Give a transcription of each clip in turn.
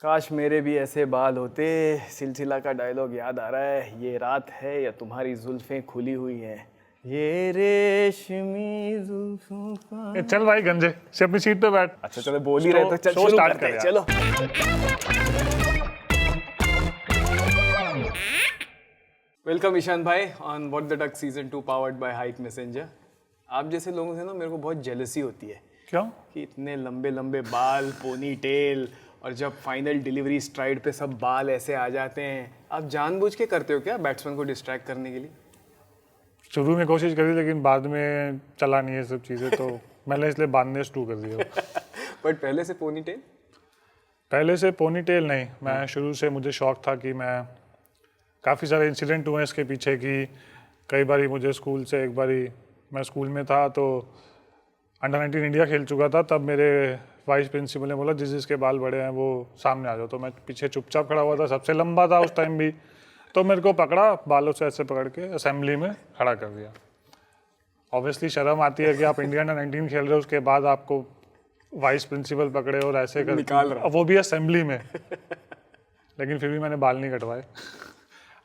काश मेरे भी ऐसे बाल होते। सिलसिला का डायलॉग याद आ रहा है, ये रात है या तुम्हारी जुल्फें खुली हुई हैं, ये रेशमी जुल्फों का। चल भाई गंजे से अपनी सीट पे बैठ। अच्छा चलो बोल ही रहे तो चल शो शुरू स्टार्ट करते हैं, कर यार। चलो। वेलकम ईशान भाई on what the duck season 2 powered by hike messenger. आप जैसे लोगों से ना मेरे को बहुत जेलसी होती है क्यों? कि इतने लंबे लंबे बाल, पोनी टेल, और जब फाइनल डिलीवरी स्ट्राइड पे सब बाल ऐसे आ जाते हैं। आप जानबूझ के करते हो क्या बैट्समैन को डिस्ट्रैक्ट करने के लिए? शुरू में कोशिश करी लेकिन बाद में चला नहीं है सब चीज़ें, तो मैंने इसलिए बांधने शुरू कर दिया। बट पहले से पोनी टेल? पहले से पोनी टेल नहीं, मैं शुरू से मुझे शौक था कि मैं काफ़ी सारे इंसिडेंट हुए इसके पीछे कि कई बारी मुझे स्कूल से, एक बारी मैं स्कूल में था तो अंडर-19 इंडिया खेल चुका था, तब मेरे वाइस प्रिंसिपल ने बोला जिसके बाल बड़े हैं वो सामने आ जाओ। तो मैं पीछे चुपचाप खड़ा हुआ था, सबसे लंबा था उस टाइम भी, तो मेरे को पकड़ा, बालों से ऐसे पकड़ के असेंबली में खड़ा कर दिया। ऑब्वियसली शर्म आती है कि आप इंडिया अंडर-19 खेल रहे हो, उसके बाद आपको वाइस प्रिंसिपल पकड़े और ऐसे कर निकाल रहा, वो भी असेंबली में। लेकिन फिर भी मैंने बाल नहीं कटवाए।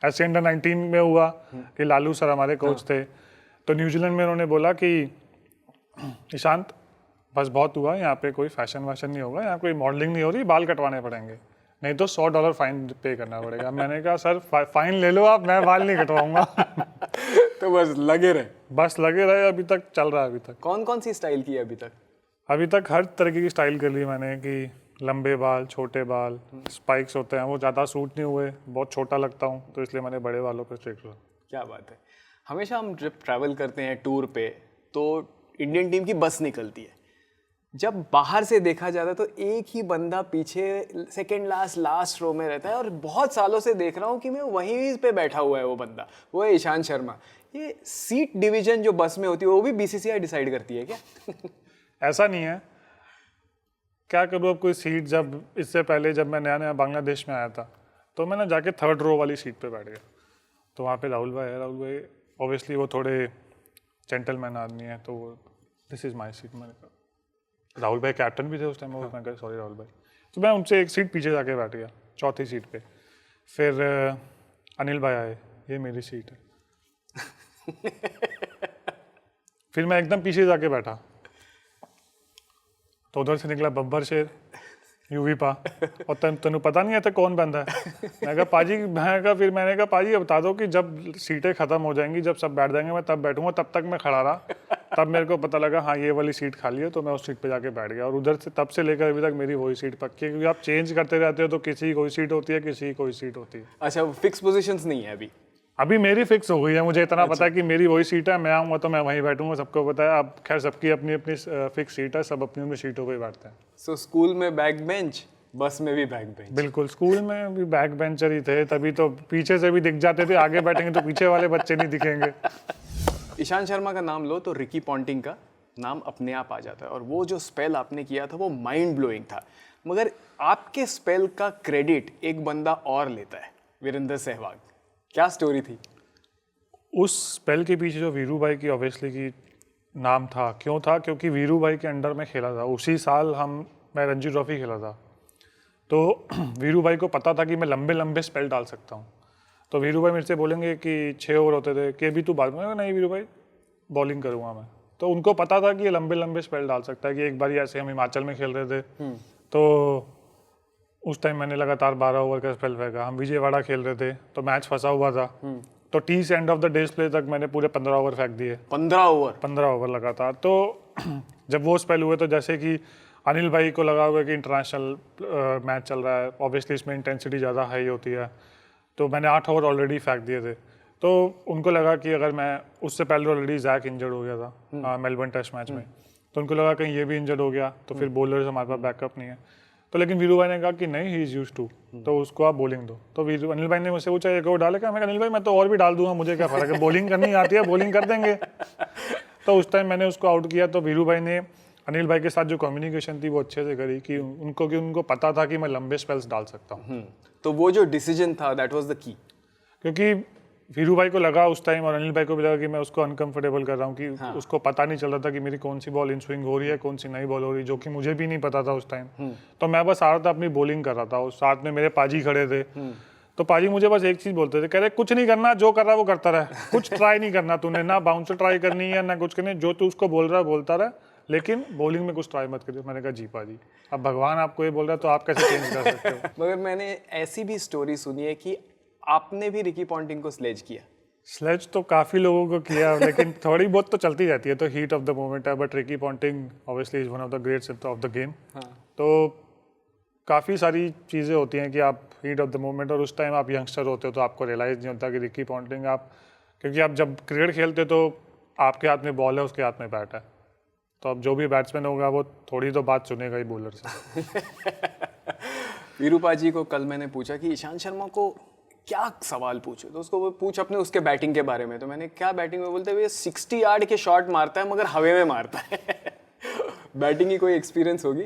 ऐसे अंडर-19 में हुआ कि लालू सर हमारे कोच थे, तो न्यूजीलैंड में उन्होंने बोला कि ईशांत बस बहुत हुआ, यहाँ पे कोई फैशन वैशन नहीं होगा, यहाँ कोई मॉडलिंग नहीं हो रही, बाल कटवाने पड़ेंगे, नहीं तो $100 फाइन पे करना पड़ेगा। मैंने कहा सर फाइन ले लो आप, मैं बाल नहीं कटवाऊंगा। तो बस लगे रहे। बस लगे रहे, अभी तक चल रहा है। अभी तक कौन कौन सी स्टाइल की है अभी तक? अभी तक हर तरीके की स्टाइल कर ली मैंने, कि लंबे बाल, छोटे बाल, स्पाइक्स होते हैं वो ज़्यादा सूट नहीं हुए, बहुत छोटा लगता हूँ, तो इसलिए मैंने बड़े बालों पर स्ट्रिक्ट हुआ। क्या बात है। हमेशा हम जब ट्रैवल करते हैं टूर पे तो इंडियन टीम की बस निकलती है। जब बाहर से देखा जाता है तो एक ही बंदा पीछे सेकंड लास्ट रो में रहता है, और बहुत सालों से देख रहा हूँ कि मैं वहीं पे बैठा हुआ है वो बंदा, वो है ईशान शर्मा। ये सीट डिवीजन जो बस में होती है वो भी बीसीसीआई डिसाइड करती है क्या? ऐसा नहीं है, क्या करूँ अब कोई सीट। जब इससे पहले जब मैं नया नया बांग्लादेश में आया था तो मैं ना जाके 3rd रो वाली सीट पे बैठ गया, तो वहाँ पे राहुल भाई है। राहुल भाई ऑब्वियसली वो थोड़े जेंटलमैन आदमी है, तो वो दिस इज़ माई सीट। मैंने कहा, राहुल भाई कैप्टन भी थे उस टाइम, वो मैं कहा सॉरी राहुल भाई, तो मैं उनसे एक सीट पीछे जाके बैठ गया, 4थी सीट पे। फिर अनिल भाई आए, ये मेरी सीट है। फिर मैं एकदम पीछे जाके बैठा, तो उधर से निकला बब्बर शेर, यूवी पा, और तेन पता नहीं है था कौन बंदा है। मैं कहा पाजी, फिर मैंने कहा पाजी बता दो कि जब सीटें ख़त्म हो जाएंगी, जब सब बैठ जाएंगे मैं तब बैठूंगा। तब तक मैं खड़ा रहा, तब मेरे को पता लगा हाँ ये वाली सीट खाली है, तो मैं उस सीट पे जाके बैठ गया। और उधर से तब से लेकर अभी तक मेरी वही सीट पक्की है, क्योंकि आप चेंज करते रहते हो तो किसी की कोई सीट होती है, किसी की कोई सीट होती है। अच्छा, फिक्स पोजीशंस नहीं है अभी? अभी मेरी फिक्स हो गई है, मुझे इतना पता है कि मेरी वही सीट है, मैं आऊँगा तो मैं वहीं बैठूंगा, सबको पता है। अब खैर सबकी अपनी अपनी फिक्स सीट है, सब अपनी अपनी सीटों पर बैठते हैं। सो स्कूल में बैक बेंच, बस में भी बैक बेंच? बिल्कुल, स्कूल में भी बैक बेंचर ही थे, तभी तो पीछे से भी दिख जाते थे, आगे बैठेंगे तो पीछे वाले बच्चे नहीं दिखेंगे। ईशान शर्मा का नाम लो तो रिकी पॉन्टिंग का नाम अपने आप आ जाता है, और वो जो स्पेल आपने किया था वो माइंड ब्लोइंग था। मगर आपके स्पेल का क्रेडिट एक बंदा और लेता है, वीरेंद्र सहवाग। क्या स्टोरी थी उस स्पेल के पीछे? जो वीरू भाई की ऑब्वियसली की नाम था, क्यों था? क्योंकि वीरू भाई के अंडर में खेला था, उसी साल मैं रणजी ट्रॉफी खेला था, तो वीरू भाई को पता था कि मैं लंबे लंबे स्पेल डाल सकता हूँ। तो वीरू भाई मेरे से बोलेंगे कि 6 ओवर होते थे कि अभी तू बात में, नहीं वीरू भाई बॉलिंग करूँगा मैं। तो उनको पता था कि ये लंबे लंबे स्पेल डाल सकता है। कि एक बार ऐसे हम हिमाचल में खेल रहे थे, तो उस टाइम मैंने लगातार 12 ओवर का स्पेल फेंका। हम विजयवाड़ा खेल रहे थे तो मैच फंसा हुआ था, तो टी से end of the days play तक मैंने पूरे 15 ओवर फेंक दिए। 15 ओवर लगातार। तो जब वो स्पेल हुए तो जैसे कि अनिल भाई को लगा हुआ है कि इंटरनेशनल मैच चल रहा है, ऑब्वियसली इसमें इंटेंसिटी ज़्यादा हाई होती है, तो मैंने 8 ओवर ऑलरेडी फेंक दिए थे। तो उनको लगा कि अगर मैं, उससे पहले ऑलरेडी जैक इंजर्ड हो गया था मेलबर्न टेस्ट मैच में, तो उनको लगा कहीं ये भी इंजर्ड हो गया तो फिर बॉलर से हमारे पास बैकअप नहीं है। तो लेकिन वीरू भाई ने कहा कि नहीं, ही इज़ यूज्ड टू, तो उसको आप बॉलिंग दो। तो अनिल भाई ने मुझसे पूछा एक और डाले क्या? मैं अनिल भाई मैं तो और भी डाल दूंगा, मुझे क्या फ़र्क है, बॉलिंग करनी आती है, बॉलिंग कर देंगे। तो उस टाइम मैंने उसको आउट किया। तो वीरू भाई ने अनिल भाई के साथ जो कम्युनिकेशन थी वो अच्छे से करी, कि उनको पता था कि मैं लंबे स्पेल्स डाल सकता हूँ। तो वो जो डिसीजन था दैट वाज द की। क्योंकि वीरू भाई को लगा उस टाइम और अनिल भाई को भी लगा कि मैं उसको अनकंफर्टेबल कर रहा हूँ कि उसको पता नहीं चल रहा था कि मेरी कौन सी बॉल इन स्विंग हो रही है, कौन सी नई बॉल हो रही है, जो कि मुझे भी नहीं पता था उस टाइम। तो मैं बस आ रहा था अपनी बॉलिंग कर रहा था और साथ में मेरे पाजी खड़े थे। तो पाजी मुझे बस एक चीज़ बोलते थे, कह रहे कुछ नहीं करना, जो कर रहा है वो करता रहे, कुछ ट्राई नहीं करना तूने, ना बाउंसर ट्राई करनी है ना कुछ करनी, जो तू उसको बोल रहा है बोलता रहे, लेकिन बॉलिंग में कुछ ट्राई मत करिए। मैंने कहा जी पाजी, अब भगवान आपको ये बोल रहा है तो आप कैसे चेंज कर सकते हो। मगर मैंने ऐसी भी स्टोरी सुनी है कि आपने भी रिकी पॉन्टिंग को स्लेज किया। स्लेज तो काफ़ी लोगों को किया, लेकिन थोड़ी बहुत तो चलती रहती है, तो हीट ऑफ द मोमेंट है। But Ricky Ponting obviously is one of the greats of the game. तो काफ़ी सारी चीज़ें होती हैं कि आप हीट ऑफ द मोमेंट, और उस टाइम आप यंगस्टर होते हो तो आपको रियलाइज़ नहीं होता कि रिकी पॉन्टिंग आप, क्योंकि आप जब क्रिकेट खेलते तो आपके हाथ में बॉल है, उसके हाथ में बैट है, तो अब जो भी बैट्समैन होगा वो थोड़ी तो बात सुनेगा ही बॉलर से। वीरूपा जी को कल मैंने पूछा कि ईशांत शर्मा को क्या सवाल पूछो, तो उसको वो पूछ अपने उसके बैटिंग के बारे में। तो मैंने क्या बैटिंग में, बोलते हुए 60 यार्ड के शॉट मारता है मगर हवे में मारता है। बैटिंग की कोई एक्सपीरियंस होगी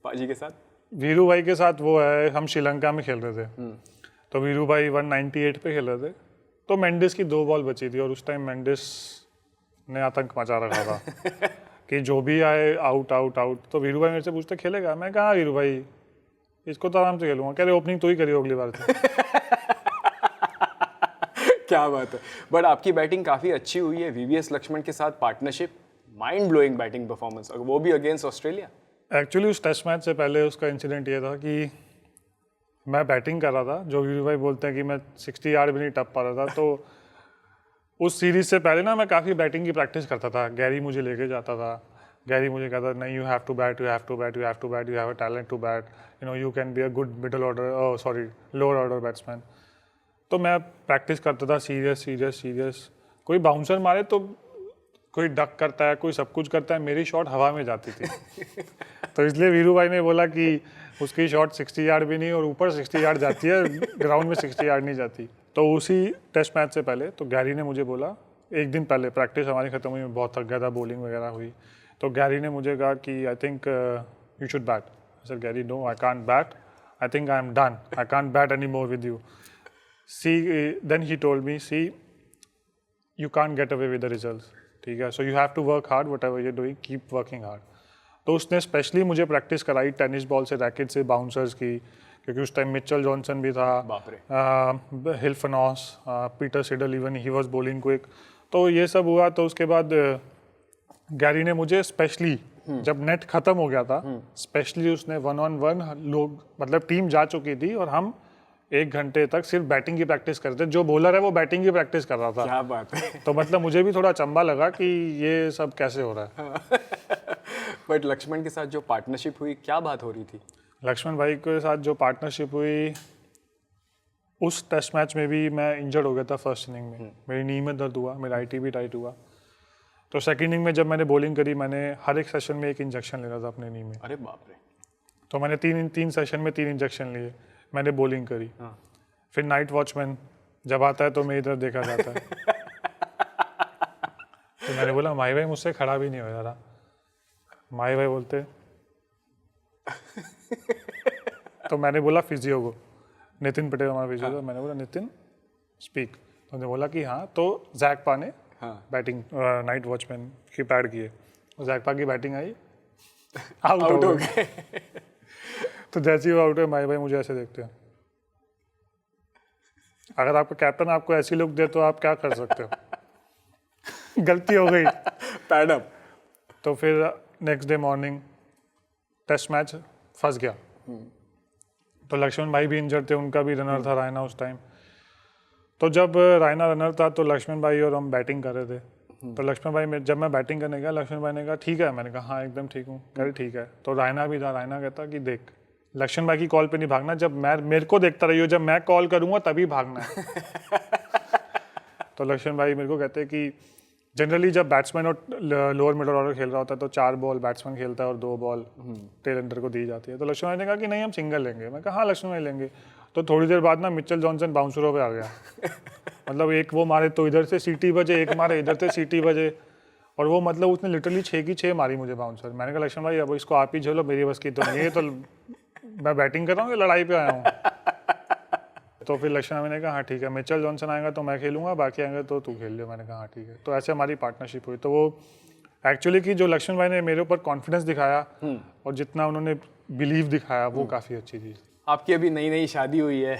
पाजी के साथ? वीरू भाई के साथ वो है, हम श्रीलंका में खेल रहे थे, तो वीरू भाई 198 पे खेल रहे थे, तो मेंडिस की 2 बॉल बची थी और उस टाइम मेंडिस ने आतंक मचा रखा था कि जो भी आए आउट आउट आउट। तो वीरू भाई मेरे से पूछते खेलेगा, मैं कहा वीरू भाई इसको तो आराम से खेलूंगा। कह रहे ओपनिंग तो ही करियो अगली बार से। क्या बात है। बट आपकी बैटिंग काफ़ी अच्छी हुई है, वीवीएस लक्ष्मण के साथ partnership, mind blowing batting performance, वो भी अगेंस्ट ऑस्ट्रेलिया। एक्चुअली उस टेस्ट मैच से पहले उसका इंसिडेंट ये था कि मैं बैटिंग कर रहा था, जो वीरू भाई बोलते हैं कि मैं 60 यार्ड भी नहीं टप पा रहा था। तो उस सीरीज से पहले ना मैं काफ़ी बैटिंग की प्रैक्टिस करता था, गैरी मुझे लेके जाता था, गैरी मुझे कहता नहीं you have to bat, you have to bat, you have to bat, you have a talent to bat, you know you can be a good middle order, sorry lower order batsman. तो मैं practice करता था serious serious serious, कोई bouncer मारे तो कोई duck करता है, कोई सब कुछ करता है, मेरी शॉट हवा में जाती थी। तो इसलिए वीरू भाई ने बोला कि उसकी शॉट 60 यार्ड भी नहीं और ऊपर 60 यार्ड जाती है, ग्राउंड में 60 यार्ड नहीं जाती। तो उसी टेस्ट मैच से पहले तो गैरी ने मुझे बोला, एक दिन पहले प्रैक्टिस हमारी खत्म हुई, मैं बहुत थक गया था, बॉलिंग वगैरह हुई, तो गैरी ने मुझे कहा कि I think you should bat. Sir Gary no I can't bat, I think I am done, I can't bat any more with you. See then he told me, see you can't get away with the results, ठीक है, so you have to work hard, whatever you doing keep working hard. तो उसने specially मुझे practice कराई tennis ball से, racket से, bouncers की, क्योंकि उस टाइम मिचेल जॉनसन भी था, Hilfenhaus, Peter Siddle, even he was bowling quick. तो ये सब हुआ। तो उसके बाद गैरी ने मुझे स्पेशली, जब नेट खत्म हो गया था, स्पेशली उसने 1-on-1 लोग, मतलब टीम जा चुकी थी और हम 1 घंटे तक सिर्फ बैटिंग की प्रैक्टिस करते, जो बॉलर है वो बैटिंग की प्रैक्टिस कर रहा था। क्या बात है। तो मतलब मुझे भी थोड़ा अचंभा लगा कि ये सब कैसे हो रहा है। बट लक्ष्मण के साथ जो पार्टनरशिप हुई, क्या बात हो रही थी? लक्ष्मण भाई के साथ जो पार्टनरशिप हुई, उस टेस्ट मैच में भी मैं इंजर्ड हो गया था फर्स्ट इनिंग में, मेरी नी में दर्द हुआ, मेरा आईटी भी टाइट हुआ। तो सेकंड इनिंग में जब मैंने बॉलिंग करी, मैंने हर एक सेशन में 1 इंजेक्शन ले रहा था अपने नी में। अरे बाप रे। तो मैंने तीन सेशन में 3 इंजेक्शन लिए, मैंने बॉलिंग करी। फिर नाइट वॉचमैन जब आता है तो मैं इधर देखा जाता है। तो मैंने बोला माई भाई मुझसे खड़ा भी नहीं हो रहा। माई भाई बोलते तो मैंने बोला फिजियो को, नितिन पटेल हमारा फिजियो था, मैंने बोला नितिन स्पीक। तो उन्होंने बोला कि हाँ। तो जैक पा ने बैटिंग नाइट वॉचमैन की पैड किए, जैक पा की बैटिंग आई, आउट हो गए। तो जैसे ही वो आउट है, माई भाई मुझे ऐसे देखते हैं। अगर आपका कैप्टन आपको ऐसी लुक दे तो आप क्या कर सकते हो। गलती हो गई, पैड अप। तो फिर next day morning test match फंस गया। तो लक्ष्मण भाई भी इंजर्ड थे, उनका भी रनर था रायना उस टाइम। तो जब रायना रनर था तो लक्ष्मण भाई और हम बैटिंग कर रहे थे। तो लक्ष्मण भाई जब मैं बैटिंग करने गया, लक्ष्मण भाई ने कहा ठीक है, मैंने कहा हाँ एकदम ठीक हूँ, कह रहे ठीक है। तो रायना भी था, रायना कहता कि देख लक्ष्मण भाई की कॉल पे नहीं भागना, जब मैं मेरे को देखता रहियो, जब मैं कॉल करूँगा तभी भागना है। तो लक्ष्मण भाई मेरे को कहते कि जनरली जब बैट्समैन और लोअर मिडल ऑर्डर खेल रहा होता है तो 4 बॉल बैट्समैन खेलता है और 2 बॉल टेल एंडर को दी जाती है। तो लक्ष्मण भाई ने कहा कि नहीं हम सिंगल लेंगे। मैं कहा हाँ लक्ष्मण भाई लेंगे। तो थोड़ी देर बाद ना मिचेल जॉनसन बाउंसरों पे आ गया। मतलब एक वो मारे तो इधर से सीटी बजे, एक मारे इधर से सीटी बजे, और वो मतलब उसने लिटरली 6 की 6 मारी मुझे बाउंसर। मैंने कहा लक्ष्मण भाई अब इसको आप ही झेलो, मेरी बस की तो नहीं है, तो मैं बैटिंग कर रहा हूँ, लड़ाई पे आया हूँ। तो फिर लक्ष्मण भाई ने कहा हाँ ठीक है, मिचेल जॉनसन आएगा तो मैं खेलूंगा, बाकी आएंगे तो तू खेल लियो। मैंने कहा हाँ ठीक है। तो ऐसे हमारी पार्टनरशिप हुई। तो वो एक्चुअली कि जो लक्ष्मण भाई ने मेरे ऊपर कॉन्फिडेंस दिखाया और जितना उन्होंने बिलीव दिखाया वो काफ़ी अच्छी चीज़। आपकी अभी नई नई शादी हुई है,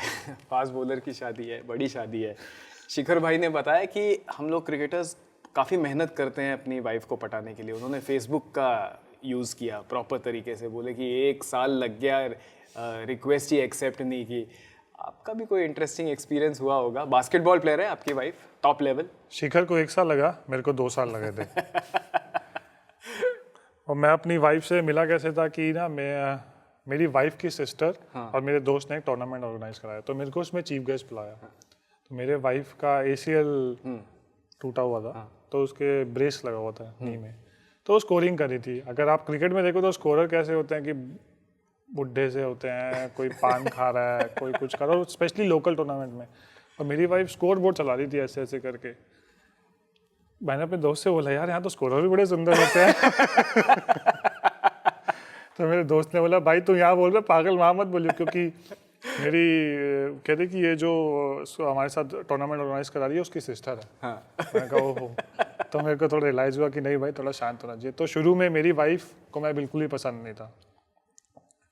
फास्ट बॉलर की शादी है, बड़ी शादी है। शिखर भाई ने बताया कि हम लोग क्रिकेटर्स काफ़ी मेहनत करते हैं अपनी वाइफ को पटाने के लिए। उन्होंने फेसबुक का यूज़ किया प्रॉपर तरीके से, बोले कि 1 साल लग गया, रिक्वेस्ट ही एक्सेप्ट नहीं की। आपका भी कोई इंटरेस्टिंग एक्सपीरियंस हुआ होगा। बास्केटबॉल प्लेयर है आपकी वाइफ, टॉप लेवल। शिखर को 1 साल लगा, मेरे को 2 साल लगे थे। और मैं अपनी वाइफ से मिला कैसे था कि ना, मैं मेरी वाइफ की सिस्टर और मेरे दोस्त ने एक टूर्नामेंट ऑर्गेनाइज कराया, तो मेरे को उसमें चीफ गेस्ट बुलाया। तो मेरे वाइफ का ACL टूटा हुआ था, तो उसके ब्रेस लगा हुआ था नी में, तो वो स्कोरिंग करी थी। अगर आप क्रिकेट में देखो तो स्कोरर कैसे होते हैं कि बुढ़े से होते हैं, कोई पान खा रहा है, कोई कुछ कर रहा है, स्पेशली लोकल टूर्नामेंट में। और मेरी वाइफ स्कोर बोर्ड चला रही थी ऐसे ऐसे करके। मैंने अपने दोस्त से बोला यार यहाँ तो स्कोरर भी बड़े सुंदर होते हैं। तो मेरे दोस्त ने बोला भाई तू यहाँ बोल रहा पागल, वहाँ मत बोलियो, क्योंकि मेरी कहते कि ये जो हमारे साथ टूर्नामेंट ऑर्गेनाइज करा रही है उसकी सिस्टर है। हाँ। मैंने कहा ओहो। तो मेरे को थोड़ा रियलाइज़ हुआ कि नहीं भाई थोड़ा शांत होना चाहिए। तो शुरू में मेरी वाइफ को मैं बिल्कुल ही पसंद नहीं था,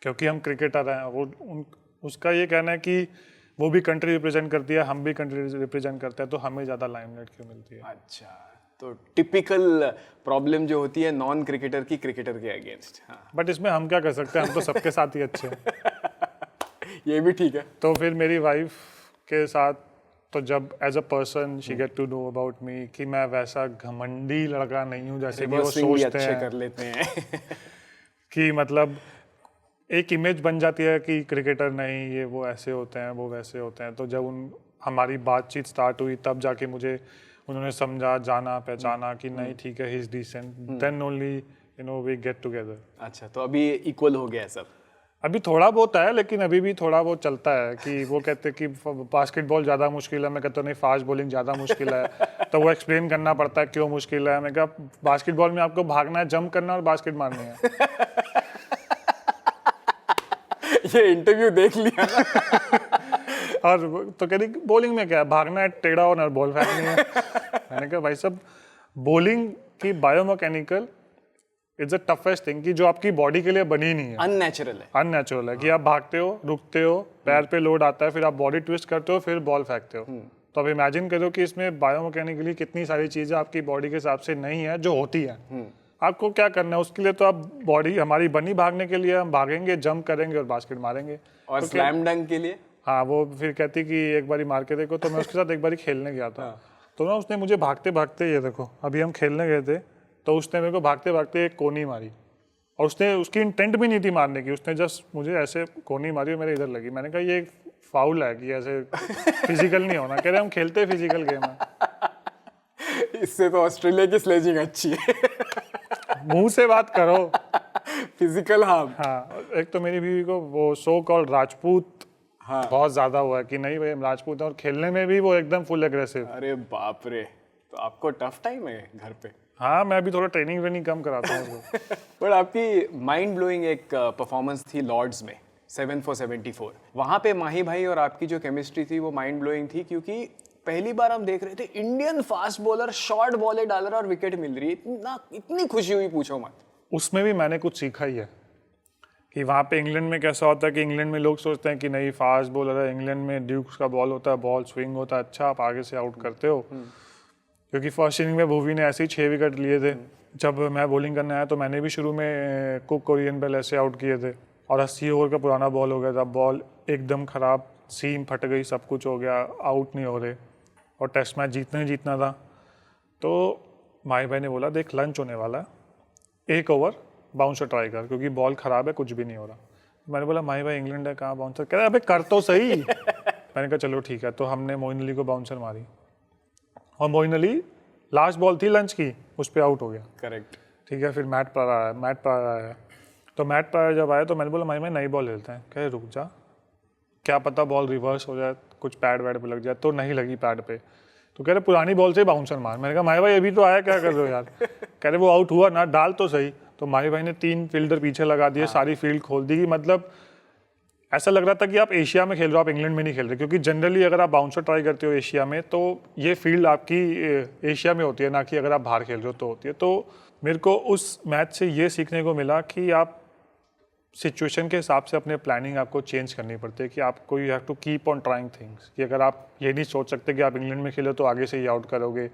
क्योंकि हम क्रिकेटर हैं। वो उसका ये कहना है कि वो भी कंट्री रिप्रेजेंट करती है, हम भी कंट्री रिप्रेजेंट करते हैं, तो हमें ज़्यादा लाइमलाइट क्यों मिलती है। अच्छा, तो टिपिकल प्रॉब्लम जो होती है नॉन क्रिकेटर की क्रिकेटर के अगेंस्ट। हाँ। बट इसमें हम क्या कर सकते हैं, हम तो सबके साथ ही अच्छे हैं। ये भी ठीक है। तो फिर मेरी वाइफ के साथ तो जब as a person she get to know about me कि मैं वैसा घमंडी लड़का नहीं हूँ जैसे कि वो सोचते हैं, कर लेते हैं। कि मतलब एक इमेज बन जाती है कि क्रिकेटर नहीं, ये वो ऐसे होते हैं, वो वैसे होते हैं। तो जब हमारी बातचीत स्टार्ट हुई तब जाके मुझे उन्होंने समझा, जाना, पहचाना कि नहीं ठीक है, he is decent, then only we get together. अच्छा, तो अभी इक्वल हो गया सब। अभी थोड़ा बहुत है, लेकिन अभी भी थोड़ा बहुत चलता है कि वो कहते हैं कि बास्केटबॉल ज़्यादा मुश्किल है, मैं कहता हूँ नहीं फास्ट बॉलिंग ज़्यादा मुश्किल है। तो वो एक्सप्लेन करना पड़ता है क्यों मुश्किल है। मैं कहा बास्केटबॉल में आपको भागना है, जंप करना और बास्केट मारनी है। ये इंटरव्यू देख लिया। और तो कह रही बॉलिंग में क्या है, भागना है, टेढ़ा होना और बॉल फेंकनी है। मैंने कहा भाई साहब बॉलिंग की biomechanical it's a toughest thing कि जो आपकी बॉडी के लिए बनी नहीं है, अननेचुरल है कि आप भागते हो, रुकते हो, पैर पे लोड आता है, फिर आप बॉडी ट्विस्ट करते हो, फिर बॉल फेंकते हो। तो अब इमेजिन करो कि इसमें बायोमैकेनिकली कितनी सारी चीजें आपकी बॉडी के हिसाब से नहीं है जो होती है। आपको क्या करना है उसके लिए, तो आप बॉडी हमारी बनी भागने के लिए, हम भागेंगे, जंप करेंगे और बास्केट मारेंगे। और तो स्लैम डंक के लिए हाँ, वो फिर कहती कि एक बारी मार के देखो। तो मैं उसके साथ एक बारी खेलने गया था। तो ना उसने मुझे भागते भागते, ये देखो अभी हम खेलने गए थे, तो उसने मेरे को भागते भागते एक कोनी मारी, और उसने उसकी इंटेंट भी नहीं थी मारने की, उसने जस्ट मुझे ऐसे कोनी मारी और मेरे इधर लगी। मैंने कहा ये फाउल है कि ऐसे फिजिकल नहीं होना। कह रहे हम खेलते फिजिकल गेम है। इससे तो ऑस्ट्रेलिया की स्लेजिंग अच्छी है। मुंह से बात करो। फिजिकल हाँ, एक तो मेरी बीवी को वो सो कॉल्ड राजपूत बहुत ज्यादा हुआ है कि नहीं भाई हम राजपूत हैं, और खेलने में भी वो एकदम फुल एग्रेसिव। अरे बाप रे, तो आपको टफ टाइम है घर पे। हाँ, मैं अभी थोड़ा ट्रेनिंग वेनिंग कम कराता हूँ उसको। पर आपकी माइंड ब्लोइंग एक परफॉर्मेंस थी लॉर्ड्स में 7 for 74। वहाँ पे माही भाई और आपकी जो केमिस्ट्री थी वो माइंड ब्लोइंग थी, क्योंकि पहली बार हम देख रहे थे इंडियन फास्ट बॉलर शॉर्ट बॉले डाल रहा और विकेट मिल रही है। इतनी खुशी हुई पूछो मत। उसमें भी मैंने कुछ सीखा ही है कि वहाँ पे इंग्लैंड में कैसा होता है कि इंग्लैंड में लोग सोचते हैं कि नहीं फास्ट बॉलर है, इंग्लैंड में ड्यूक्स का बॉल होता है, बॉल स्विंग होता है, अच्छा आप आगे से आउट करते हो। क्योंकि फर्स्ट इनिंग में भुवी ने ऐसे ही 6 विकेट लिए थे। जब मैं बॉलिंग करने आया तो मैंने भी शुरू में कुक कोरियन बेल ऐसे आउट किए थे, और 80 ओवर का पुराना बॉल हो गया था, बॉल एकदम ख़राब, सीम फट गई, सब कुछ हो गया, आउट नहीं हो रहे, और टेस्ट मैच जीतना था। तो माही भाई ने बोला देख लंच होने वाला है, 1 ओवर बाउंसर ट्राई कर, क्योंकि बॉल ख़राब है, कुछ भी नहीं हो रहा। मैंने बोला माही भाई इंग्लैंड है, कहाँ बाउंसर? कह रहा अबे कर तो सही। मैंने कहा चलो ठीक है। तो हमने मोइन अली को बाउंसर मारी, और मोइन अली लास्ट बॉल थी लंच की, उस पर आउट हो गया। करेक्ट। ठीक है, फिर मैट पर आया। तो मैट पर जब आया तो मैंने बोला माही भाई नई बॉल लेते हैं। कहे रुक जा, क्या पता बॉल रिवर्स हो जाए, कुछ पैड वैड पे लग जाए। तो नहीं लगी पैड पे, तो कह रहे पुरानी बॉल से बाउंसर मार। मैंने कहा माही भाई अभी तो आया, क्या कर रहे हो यार? कह रहे वो आउट हुआ ना, डाल तो सही। तो माही भाई ने 3 फील्डर पीछे लगा दिए, सारी फील्ड खोल दी। मतलब ऐसा लग रहा था कि आप एशिया में खेल रहे हो, आप इंग्लैंड में नहीं खेल रहे, क्योंकि जनरली अगर आप बाउंसर ट्राई करते हो एशिया में तो ये फील्ड आपकी एशिया में होती है, ना कि अगर आप बाहर खेल रहे हो तो होती है। तो मेरे को उस मैच से ये सीखने को मिला कि आप सिचुएशन के हिसाब से अपने प्लानिंग आपको चेंज करनी पड़ती है, कि आपको you have to keep on trying things, कि अगर आप ये नहीं सोच सकते कि आप इंग्लैंड में खेलो तो आगे से ही आउट करोगे,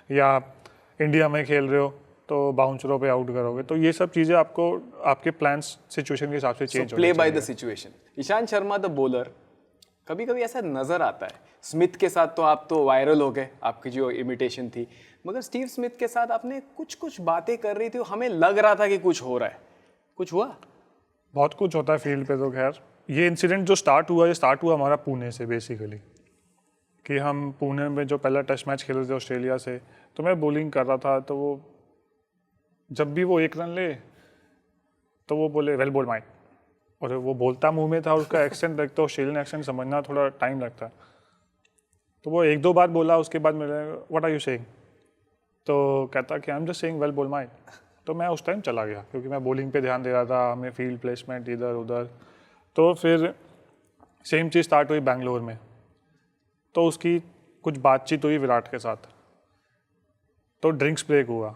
या आप इंडिया में खेल रहे हो तो बाउंसरों पे आउट करोगे। तो ये सब चीज़ें आपको आपके प्लान्स सिचुएशन के हिसाब से change play by the situation. Ishant Sharma the bowler, कभी कभी ऐसा नजर आता है, स्मिथ के साथ तो आप तो वायरल हो गए, आपकी जो इमिटेशन थी, मगर स्टीव स्मिथ के साथ आपने कुछ कुछ बातें कर रही थी, हमें लग रहा था कि कुछ हो रहा है, कुछ हुआ? बहुत कुछ होता है फील्ड पे। तो खैर ये इंसिडेंट जो स्टार्ट हुआ हमारा पुणे से बेसिकली, कि हम पुणे में जो पहला टेस्ट मैच खेले थे ऑस्ट्रेलिया से, तो मैं बॉलिंग कर रहा था, तो वो जब भी वो 1 रन ले तो वो बोले वेल बोल्ड माइक, और वो बोलता मुंह में था, उसका एक्सेंट लगता, ऑस्ट्रेलियन एक्सेंट समझना थोड़ा टाइम लगता। तो वो 1-2 बार बोला, उसके बाद मेरे व्हाट आर यू सेइंग, तो कहता कि I am just saying well bowled Mike. तो मैं उस टाइम चला गया, क्योंकि मैं बॉलिंग पे ध्यान दे रहा था, हमें फील्ड प्लेसमेंट इधर उधर। तो फिर सेम चीज़ स्टार्ट हुई बैंगलोर में, तो उसकी कुछ बातचीत हुई विराट के साथ, तो ड्रिंक्स ब्रेक हुआ।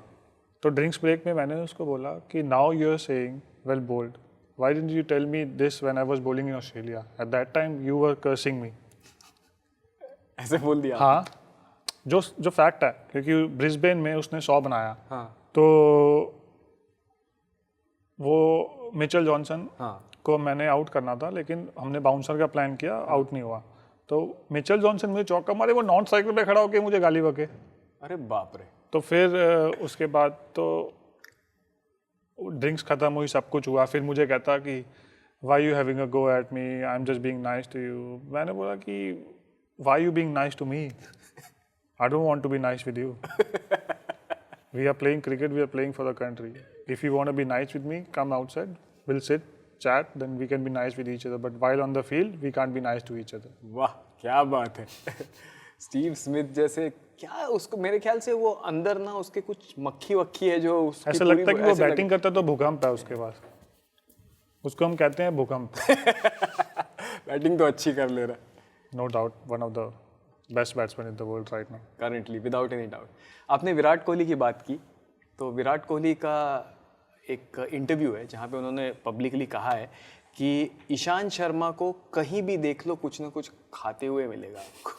तो ड्रिंक्स ब्रेक में मैंने उसको बोला कि now you are saying well bowled, why didn't you tell me this when I was bowling in Australia, at that time you were cursing me. ऐसे बोल दिया? हाँ, जो फैक्ट है, क्योंकि ब्रिस्बेन में उसने 100 बनाया। हाँ। तो वो मिचेल जॉनसन को मैंने आउट करना था, लेकिन हमने बाउंसर का प्लान किया, आउट नहीं हुआ। तो मिचेल जॉनसन मुझे चौका मारे, वो नॉन स्ट्राइकर पे खड़ा होकर मुझे गाली बके। अरे बाप रे। तो फिर उसके बाद तो ड्रिंक्स खत्म हुई, सब कुछ हुआ। फिर मुझे कहता कि why you having a go at me, I am just being nice to you. मैंने बोला कि why you being nice to me, I don't want to be nice with you. We are playing cricket, we are playing for the country. If you want to be nice with me, come outside, we'll sit, chat, then we can be nice with each other. But while on the field, we can't be nice to each other. वाह क्या बात है। Steve Smith जैसे, क्या उसको मेरे ख्याल से वो अंदर ना उसके कुछ मक्खी वक्खी है जो उसकी ऐसा लगता है कि वो बैटिंग करता है तो भूकंप है उसके पास, उसको हम कहते हैं भूकंप। बैटिंग तो अच्छी कर ले रहा है। No doubt, one of the best batsmen in the world right now. Currently, without any doubt. आपने विराट कोहली की बात की, तो विराट कोहली का एक इंटरव्यू है जहाँ पे उन्होंने पब्लिकली कहा है कि ईशांत शर्मा को कहीं भी देख लो कुछ ना कुछ खाते हुए मिलेगा आपको।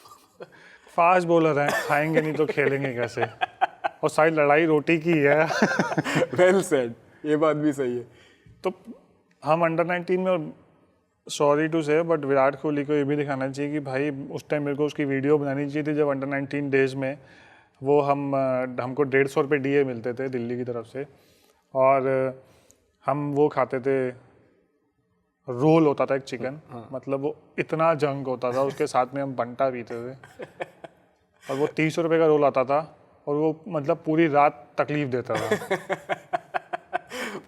फास्ट बॉलर हैं, खाएंगे नहीं तो खेलेंगे कैसे, और सारी लड़ाई रोटी की है। वेल सेड, ये बात भी सही है। तो हम अंडर 19 में, सॉरी टू से, बट विराट कोहली को ये भी दिखाना चाहिए कि भाई उस टाइम मेरे को उसकी वीडियो बनानी चाहिए थी, जब अंडर 19 डेज में वो हमको 150 रुपये डीए मिलते थे दिल्ली की तरफ से, और हम वो खाते थे, रोल होता था एक चिकन, मतलब वो इतना जंक होता था, उसके साथ में हम बंटा पीते थे, और वो 30 रुपये का रोल आता था, और वो मतलब पूरी रात तकलीफ देता था।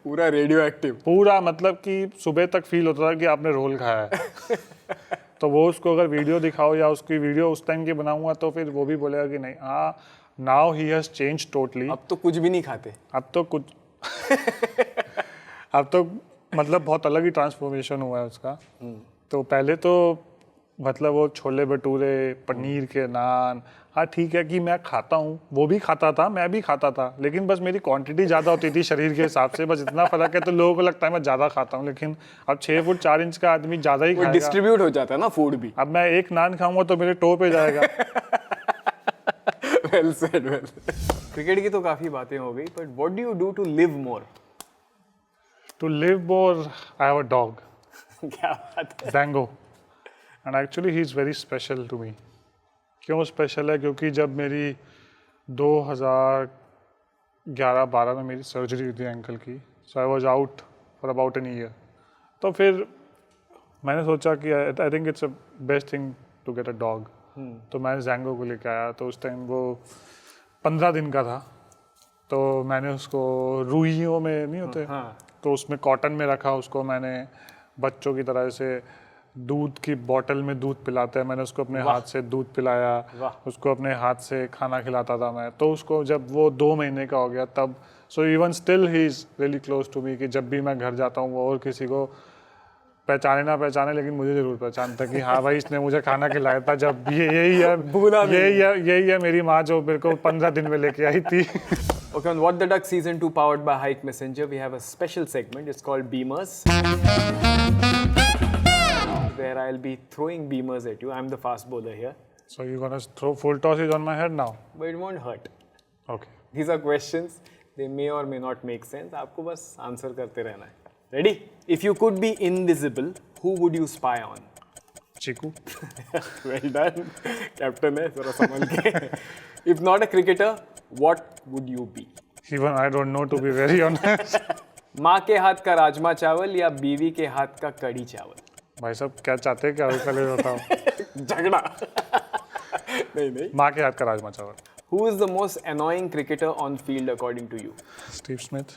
पूरा रेडियो एक्टिव, पूरा मतलब कि सुबह तक फील होता था कि आपने रोल खाया है। तो वो उसको अगर वीडियो दिखाओ या उसकी वीडियो उस टाइम की बनाऊंगा तो फिर वो भी बोलेगा कि नहीं, हाँ now he has change totally, अब तो कुछ भी नहीं खाते, अब तो कुछ अब तो मतलब बहुत अलग ही ट्रांसफॉर्मेशन हुआ है उसका। तो पहले तो मतलब वो छोले भटूरे, पनीर के नान, हाँ ठीक है कि मैं खाता हूँ, वो भी खाता था, मैं भी खाता था, लेकिन बस मेरी क्वांटिटी ज़्यादा होती थी शरीर के हिसाब से, बस इतना फ़र्क है। तो लोगों को लगता है मैं ज़्यादा खाता हूँ, लेकिन अब 6 फुट 4 इंच का आदमी ज़्यादा ही खाएगा, डिस्ट्रीब्यूट हो जाता है ना फूड भी। अब मैं एक नान खाऊंगा तो मेरे टो पे जाएगा। Well said, well. क्रिकेट की तो काफ़ी बातें हो गई, but what do you do to live more? To live more, I have a dog. क्या बात है। Zango. And actually he is very special to me. क्यों स्पेशल है? क्योंकि जब मेरी 2011-12 में मेरी सर्जरी हुई थी एंकल की, so I was out for about an year. तो फिर मैंने सोचा कि I think it's a best thing to get a dog. तो मैंने जैंगो को लेकर आया, तो उस टाइम वो 15 दिन का था, तो मैंने उसको रूइयों में नहीं होते, तो उसमें कॉटन में रखा उसको। मैंने बच्चों की तरह से दूध की बोतल में दूध पिलाते हैं, मैंने उसको अपने हाथ से दूध पिलाया, उसको अपने हाथ से खाना खिलाता था मैं। तो उसको जब वो 2 महीने का हो गया तब, so even still he is really close to me, कि जब भी मैं घर जाता हूँ वो और किसी को पहचाने ना पहचाने लेकिन मुझे जरूर पहचानता कि हाँ भाई इसने मुझे खाना खिलाया था जब यही है भूला नहीं। यही है मेरी माँ जो मेरे को 15 दिन में लेके आई थी. Okay, on What the Duck Season 2 powered by Hike Messenger, we have a special segment. It's called Beamers. Where I'll be throwing beamers at you. I'm the fast bowler here. So you're gonna throw full tosses on my head now? But it won't hurt. Okay. These are questions. They may or may not make sense. आपको बस answer करते रहना है. Ready? If you could be invisible, who would you spy on? Chiku. Well done. Captain है, जरा संभल के. If not a cricketer, what would you be? Even I don't know, to be very honest. माँ के हाथ का राजमा चावल या बीवी के हाथ का कढ़ी चावल? भाई साहब क्या चाहते हैं क्या पहले बताओ. झगड़ा. नहीं. माँ के हाथ का राजमा चावल. Who is the most annoying cricketer on field according to you? Steve Smith.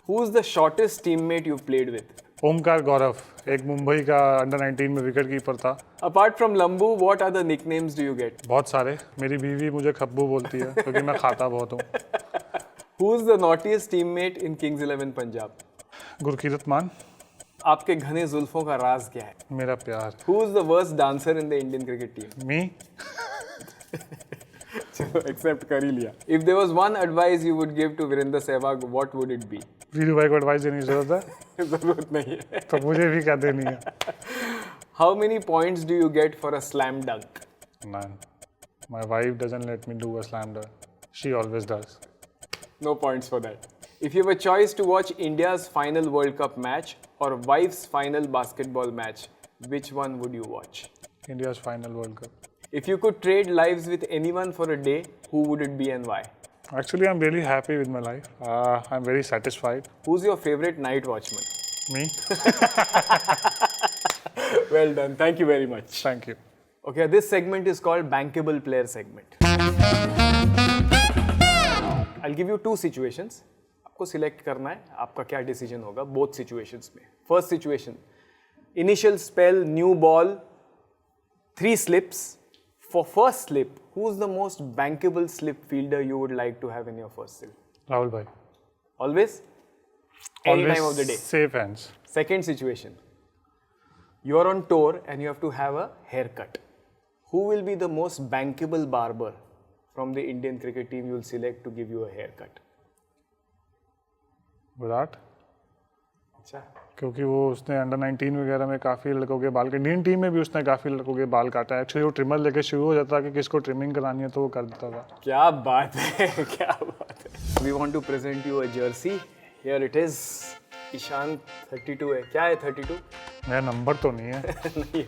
Who is the shortest teammate you've played with? Omkar गौरव, एक मुंबई का अंडर 19 में विकेट कीपर था. Apart from Lambu, what other nicknames do you get? बहुत सारे. मेरी बीवी मुझे खब्बू बोलती है क्योंकि मैं खाता बहुत हूँ. Who is the naughtiest teammate in Kings 11 Punjab? Gurkirat मान. आपके घने जुल्फों का राज क्या है? मेरा प्यार. Who is the worst dancer in the Indian cricket team? मी. चलो एक्सेप्ट कर ही लिया. If there was one advice you would give to Virender Sehwag, what would it be? Veeru भाई को एडवाइस देने की जरूरत है जरूरत नहीं है. तो मुझे भी क्या देनी है. How many points do you get for a slam dunk? None. My wife doesn't let me do a slam dunk. She always does. No points for that. If you have a choice to watch India's final World Cup match or wife's final basketball match, which one would you watch? India's final World Cup. If you could trade lives with anyone for a day, who would it be and why? Actually, I'm really happy with my life. I'm very satisfied. Who's your favorite night watchman? Me? Well done. Thank you very much. Thank you. Okay, this segment is called Bankable Player segment. I'll give you two situations. आपको select करना है आपका क्या decision होगा both situations में. First situation, initial spell, new ball, 3 slips. For first slip, who's the most bankable slip fielder you would like to have in your first slip? Rahul bhai. Always? Any Always time of the day. safe hands. Second situation, you're on tour and you have to have a haircut. Who will be the most bankable barber from the Indian cricket team you'll select to give you a haircut? Virat. अच्छा. क्योंकि वो उसने under 19 वगैरह में काफ़ी लड़कों के बाल, इंडियन टीम में भी उसने काफ़ी लड़कों के बाल काटा है. एक्चुअली वो ट्रिमर लेके शुरू हो जाता कि किसको ट्रिमिंग करानी है तो वो कर देता था. क्या बात है, क्या बात है. We want to present you a jersey. Here it is. Ishan 32 है. क्या है 32? मेरा नंबर तो नहीं है. नहीं,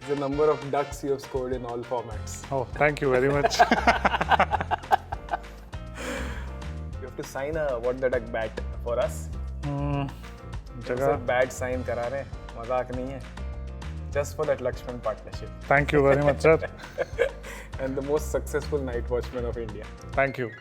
the number of ducks you have scored in all formats. Oh, thank you very much. You have to sign a What the Duck bat for us. जगह. Bat sign करा रहे हैं, मजाक नहीं है. Just for that Lakshman partnership. Thank you very much, sir. And the most successful night watchman of India. Thank you.